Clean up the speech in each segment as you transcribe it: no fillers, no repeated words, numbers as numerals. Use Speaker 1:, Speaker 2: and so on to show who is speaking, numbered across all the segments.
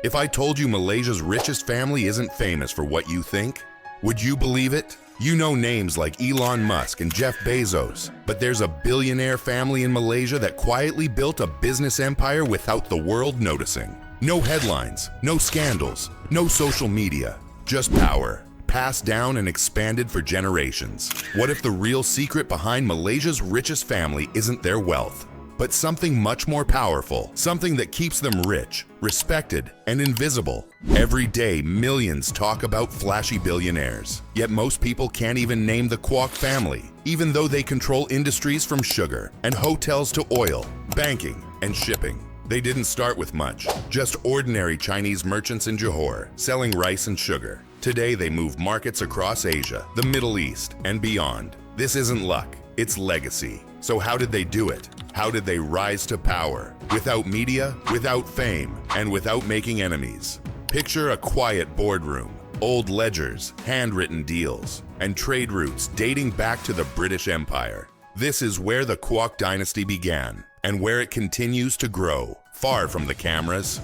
Speaker 1: If I told you Malaysia's richest family isn't famous for what you think, would you believe it? You know names like Elon Musk and Jeff Bezos, but there's a billionaire family in Malaysia that quietly built a business empire without the world noticing. No headlines, no scandals, no social media, just power, passed down and expanded for generations. What if the real secret behind Malaysia's richest family isn't their wealth, but something much more powerful, something that keeps them rich, respected, and invisible? Every day, millions talk about flashy billionaires, yet most people can't even name the Kwok family, even though they control industries from sugar and hotels to oil, banking, and shipping. They didn't start with much, just ordinary Chinese merchants in Johor, selling rice and sugar. Today, they move markets across Asia, the Middle East, and beyond. This isn't luck, it's legacy. So how did they do it? How did they rise to power? Without media, without fame, and without making enemies. Picture a quiet boardroom, old ledgers, handwritten deals, and trade routes dating back to the British Empire. This is where the Kwok dynasty began, and where it continues to grow, far from the cameras.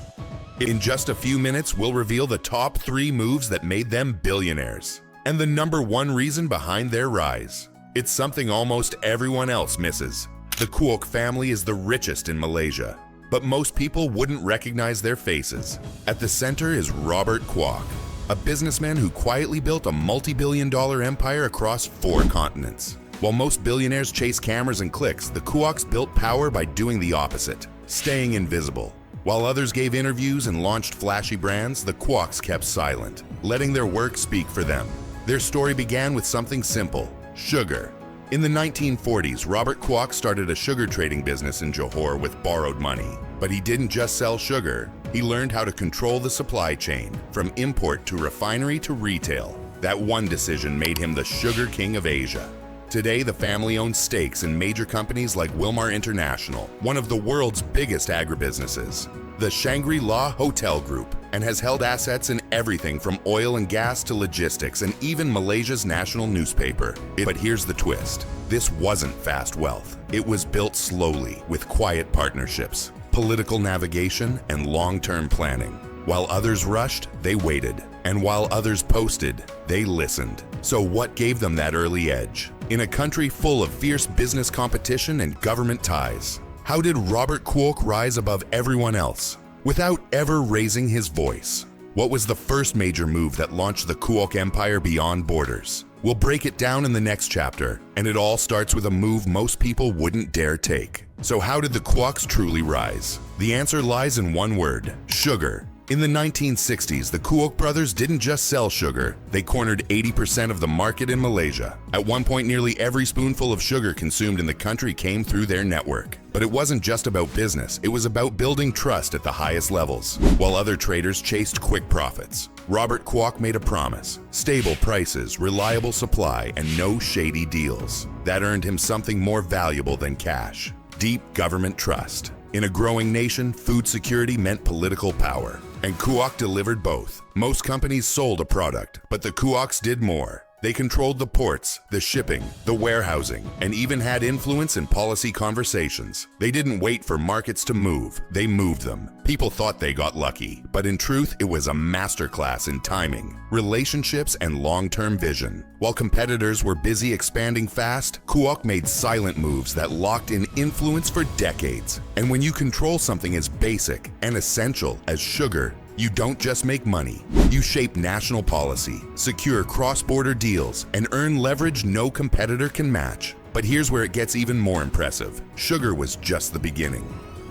Speaker 1: In just a few minutes, we'll reveal the top 3 moves that made them billionaires, and the #1 reason behind their rise. It's something almost everyone else misses. The Kwok family is the richest in Malaysia, but most people wouldn't recognize their faces. At the center is Robert Kwok, a businessman who quietly built a multi-billion-dollar empire across 4 continents. While most billionaires chase cameras and clicks, the Kwoks built power by doing the opposite, staying invisible. While others gave interviews and launched flashy brands, the Kwoks kept silent, letting their work speak for them. Their story began with something simple: sugar. In the 1940s, Robert Kwok started a sugar trading business in Johor with borrowed money. But he didn't just sell sugar, he learned how to control the supply chain, from import to refinery to retail. That one decision made him the sugar king of Asia. Today, the family owns stakes in major companies like Wilmar International, one of the world's biggest agribusinesses, the Shangri-La Hotel Group, and has held assets in everything from oil and gas to logistics and even Malaysia's national newspaper. But here's the twist. This wasn't fast wealth. It was built slowly, with quiet partnerships, political navigation, and long-term planning. While others rushed, they waited. And while others posted, they listened. So what gave them that early edge? In a country full of fierce business competition and government ties, how did Robert Kwok rise above everyone else without ever raising his voice? What was the first major move that launched the Kwok empire beyond borders? We'll break it down in the next chapter, and it all starts with a move most people wouldn't dare take. So how did the Kwoks truly rise? The answer lies in one word: sugar. In the 1960s, the Kwok brothers didn't just sell sugar, they cornered 80% of the market in Malaysia. At one point, nearly every spoonful of sugar consumed in the country came through their network. But it wasn't just about business, it was about building trust at the highest levels. While other traders chased quick profits, Robert Kwok made a promise: stable prices, reliable supply, and no shady deals. That earned him something more valuable than cash: deep government trust. In a growing nation, food security meant political power, and Kwok delivered both. Most companies sold a product, but the Kwoks did more. They controlled the ports, the shipping, the warehousing, and even had influence in policy conversations. They didn't wait for markets to move, they moved them. People thought they got lucky, but in truth, it was a masterclass in timing, relationships, and long-term vision. While competitors were busy expanding fast, Kwok made silent moves that locked in influence for decades. And when you control something as basic and essential as sugar, you don't just make money, you shape national policy, secure cross-border deals, and earn leverage no competitor can match. But here's where it gets even more impressive. Sugar was just the beginning.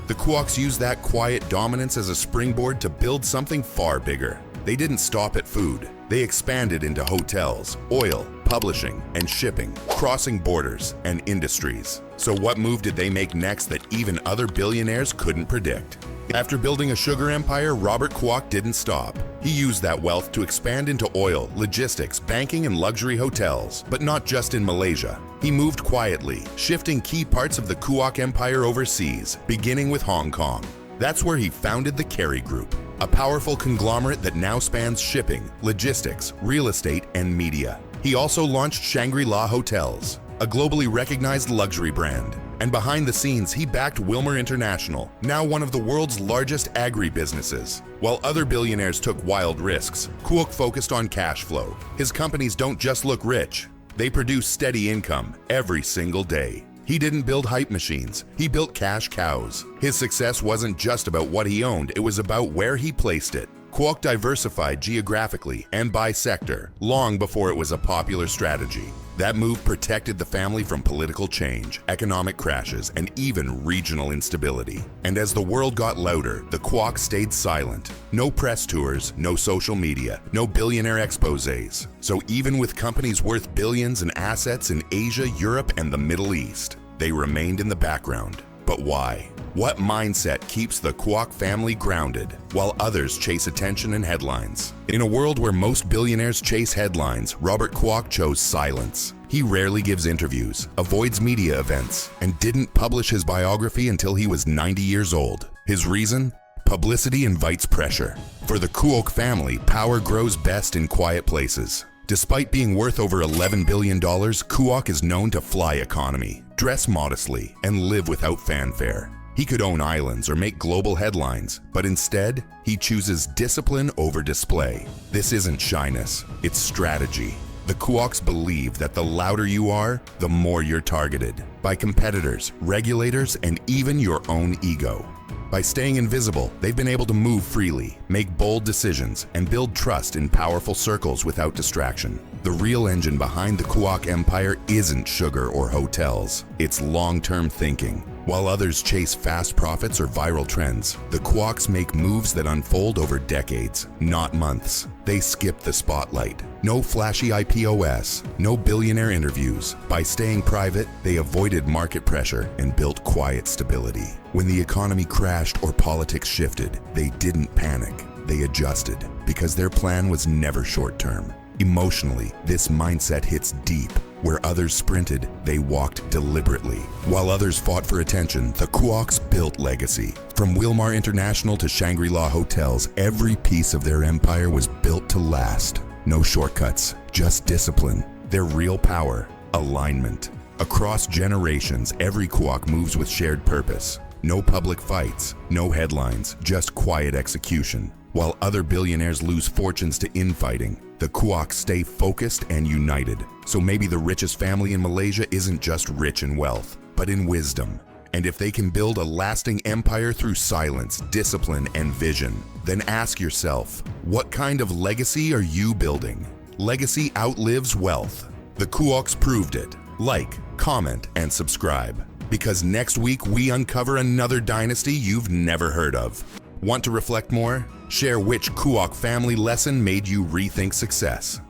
Speaker 1: The Kwoks used that quiet dominance as a springboard to build something far bigger. They didn't stop at food. They expanded into hotels, oil, publishing, and shipping, crossing borders and industries. So what move did they make next that even other billionaires couldn't predict? After building a sugar empire, Robert Kwok didn't stop. He used that wealth to expand into oil, logistics, banking, and luxury hotels. But not just in Malaysia. He moved quietly, shifting key parts of the Kwok empire overseas, beginning with Hong Kong. That's where he founded the Kerry Group, a powerful conglomerate that now spans shipping, logistics, real estate, and media. He also launched Shangri-La Hotels, a globally recognized luxury brand, And behind the scenes, he backed Wilmer International, now one of the world's largest agri-businesses. While other billionaires took wild risks, Kuok focused on cash flow. His companies don't just look rich, they produce steady income every single day. He didn't build hype machines, he built cash cows. His success wasn't just about what he owned, it was about where he placed it. Kuok diversified geographically and by sector long before it was a popular strategy. That move protected the family from political change, economic crashes, and even regional instability. And as the world got louder, the Kuok stayed silent. No press tours, no social media, no billionaire exposés. So even with companies worth billions in assets in Asia, Europe, and the Middle East, they remained in the background. But why? What mindset keeps the Kuok family grounded while others chase attention and headlines? In a world where most billionaires chase headlines, Robert Kuok chose silence. He rarely gives interviews, avoids media events, and didn't publish his biography until he was 90 years old. His reason? Publicity invites pressure. For the Kuok family, power grows best in quiet places. Despite being worth over $11 billion, Kuok is known to fly economy, dress modestly, and live without fanfare. He could own islands or make global headlines, but instead, he chooses discipline over display. This isn't shyness, it's strategy. The Kuoks believe that the louder you are, the more you're targeted by competitors, regulators, and even your own ego. By staying invisible, they've been able to move freely, make bold decisions, and build trust in powerful circles without distraction. The real engine behind the Kuok empire isn't sugar or hotels, it's long-term thinking. While others chase fast profits or viral trends, the Kuoks make moves that unfold over decades, not months. They skip the spotlight. No flashy IPOs, no billionaire interviews. By staying private, they avoided market pressure and built quiet stability. When the economy crashed or politics shifted, they didn't panic. They adjusted because their plan was never short-term. Emotionally, this mindset hits deep. Where others sprinted, they walked deliberately. While others fought for attention, the Kuoks built legacy. From Wilmar International to Shangri-La Hotels, every piece of their empire was built to last. No shortcuts, just discipline. Their real power, alignment. Across generations, every Kuok moves with shared purpose. No public fights, no headlines, just quiet execution. While other billionaires lose fortunes to infighting, the Kuoks stay focused and united. So maybe the richest family in Malaysia isn't just rich in wealth, but in wisdom. And if they can build a lasting empire through silence, discipline, and vision, then ask yourself, what kind of legacy are you building? Legacy outlives wealth. The Kuoks proved it. Like, comment, and subscribe. Because next week we uncover another dynasty you've never heard of. Want to reflect more? Share which Kuok family lesson made you rethink success.